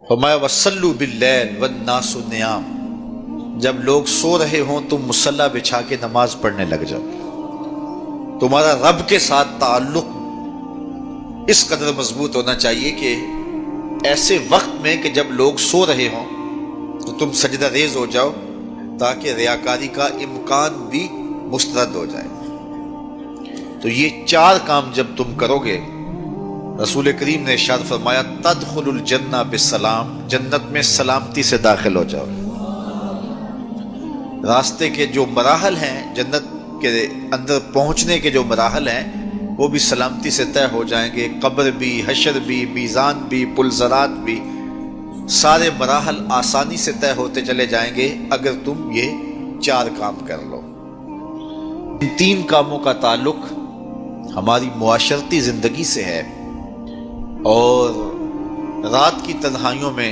فرمایا وصلوا باللیل والناس نیام، جب لوگ سو رہے ہوں تم مصلی بچھا کے نماز پڑھنے لگ جاؤ۔ تمہارا رب کے ساتھ تعلق اس قدر مضبوط ہونا چاہیے کہ ایسے وقت میں کہ جب لوگ سو رہے ہوں تو تم سجدہ ریز ہو جاؤ تاکہ ریاکاری کا امکان بھی مسترد ہو جائے۔ تو یہ چار کام جب تم کرو گے، رسول کریم نے ارشاد فرمایا تدخل الجنہ بالسلام، جنت میں سلامتی سے داخل ہو جاؤ۔ راستے کے جو مراحل ہیں، جنت کے اندر پہنچنے کے جو مراحل ہیں وہ بھی سلامتی سے طے ہو جائیں گے، قبر بھی، حشر بھی، میزان بھی، پلزرات بھی، سارے مراحل آسانی سے طے ہوتے چلے جائیں گے اگر تم یہ چار کام کر لو۔ ان تین کاموں کا تعلق ہماری معاشرتی زندگی سے ہے، اور رات کی تنہائیوں میں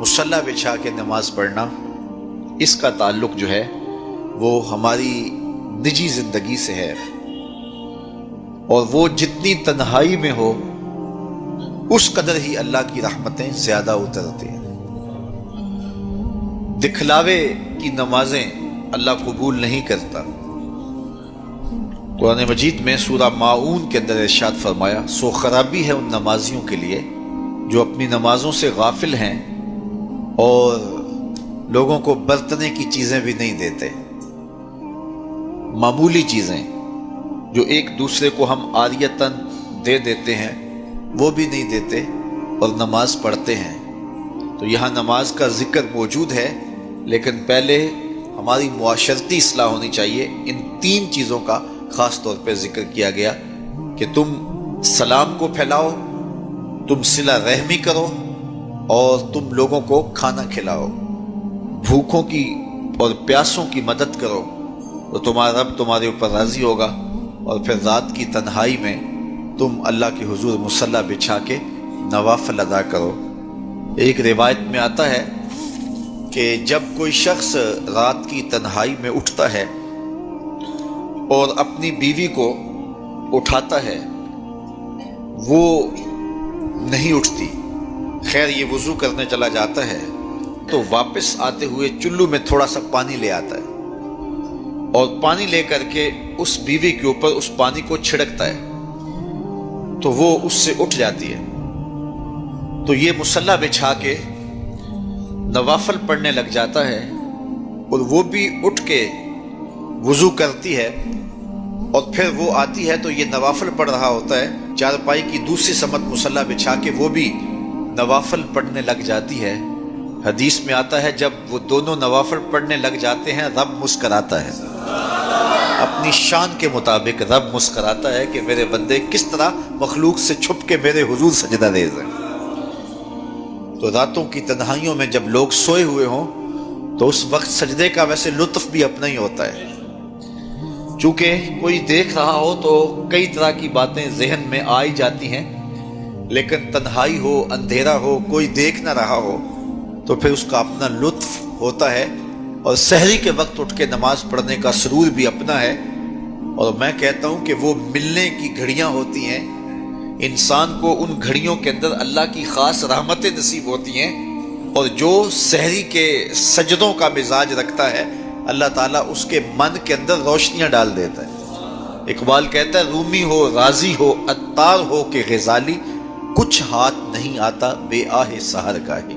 مصلی بچھا کے نماز پڑھنا، اس کا تعلق جو ہے وہ ہماری نجی زندگی سے ہے، اور وہ جتنی تنہائی میں ہو اس قدر ہی اللہ کی رحمتیں زیادہ اترتی ہیں۔ دکھلاوے کی نمازیں اللہ قبول نہیں کرتا۔ قرآن مجید میں سورہ ماعون کے اندر ارشاد فرمایا سو خرابی ہے ان نمازیوں کے لیے جو اپنی نمازوں سے غافل ہیں اور لوگوں کو برتنے کی چیزیں بھی نہیں دیتے، معمولی چیزیں جو ایک دوسرے کو ہم عاریتاً دے دیتے ہیں وہ بھی نہیں دیتے اور نماز پڑھتے ہیں۔ تو یہاں نماز کا ذکر موجود ہے، لیکن پہلے ہماری معاشرتی اصلاح ہونی چاہیے۔ ان تین چیزوں کا خاص طور پہ ذکر کیا گیا کہ تم سلام کو پھیلاؤ، تم صلہ رحمی کرو، اور تم لوگوں کو کھانا کھلاؤ، بھوکوں کی اور پیاسوں کی مدد کرو، تو تمہارا رب تمہارے اوپر راضی ہوگا، اور پھر رات کی تنہائی میں تم اللہ کے حضور مصلی بچھا کے نوافل ادا کرو۔ ایک روایت میں آتا ہے کہ جب کوئی شخص رات کی تنہائی میں اٹھتا ہے اور اپنی بیوی کو اٹھاتا ہے، وہ نہیں اٹھتی، خیر یہ وضو کرنے چلا جاتا ہے تو واپس آتے ہوئے چلو میں تھوڑا سا پانی لے آتا ہے، اور پانی لے کر کے اس بیوی کے اوپر اس پانی کو چھڑکتا ہے تو وہ اس سے اٹھ جاتی ہے۔ تو یہ مصلی بچھا کے نوافل پڑھنے لگ جاتا ہے، اور وہ بھی اٹھ کے وضو کرتی ہے، اور پھر وہ آتی ہے تو یہ نوافل پڑھ رہا ہوتا ہے، چارپائی کی دوسری سمت مصلی بچھا کے وہ بھی نوافل پڑھنے لگ جاتی ہے۔ حدیث میں آتا ہے جب وہ دونوں نوافل پڑھنے لگ جاتے ہیں رب مسکراتا ہے، اپنی شان کے مطابق رب مسکراتا ہے کہ میرے بندے کس طرح مخلوق سے چھپ کے میرے حضور سجدہ ریز ہیں۔ تو راتوں کی تنہائیوں میں جب لوگ سوئے ہوئے ہوں تو اس وقت سجدے کا ویسے لطف بھی اپنا ہی ہوتا ہے، چونکہ کوئی دیکھ رہا ہو تو کئی طرح کی باتیں ذہن میں آئی جاتی ہیں، لیکن تنہائی ہو، اندھیرا ہو، کوئی دیکھ نہ رہا ہو تو پھر اس کا اپنا لطف ہوتا ہے، اور سحری کے وقت اٹھ کے نماز پڑھنے کا سرور بھی اپنا ہے۔ اور میں کہتا ہوں کہ وہ ملنے کی گھڑیاں ہوتی ہیں، انسان کو ان گھڑیوں کے اندر اللہ کی خاص رحمتیں نصیب ہوتی ہیں، اور جو سحری کے سجدوں کا مزاج رکھتا ہے اللہ تعالیٰ اس کے من کے اندر روشنیاں ڈال دیتا ہے۔ اقبال کہتا ہے رومی ہو، رازی ہو، عطار ہو کہ غزالی، کچھ ہاتھ نہیں آتا بے آہ سحر کا ہی۔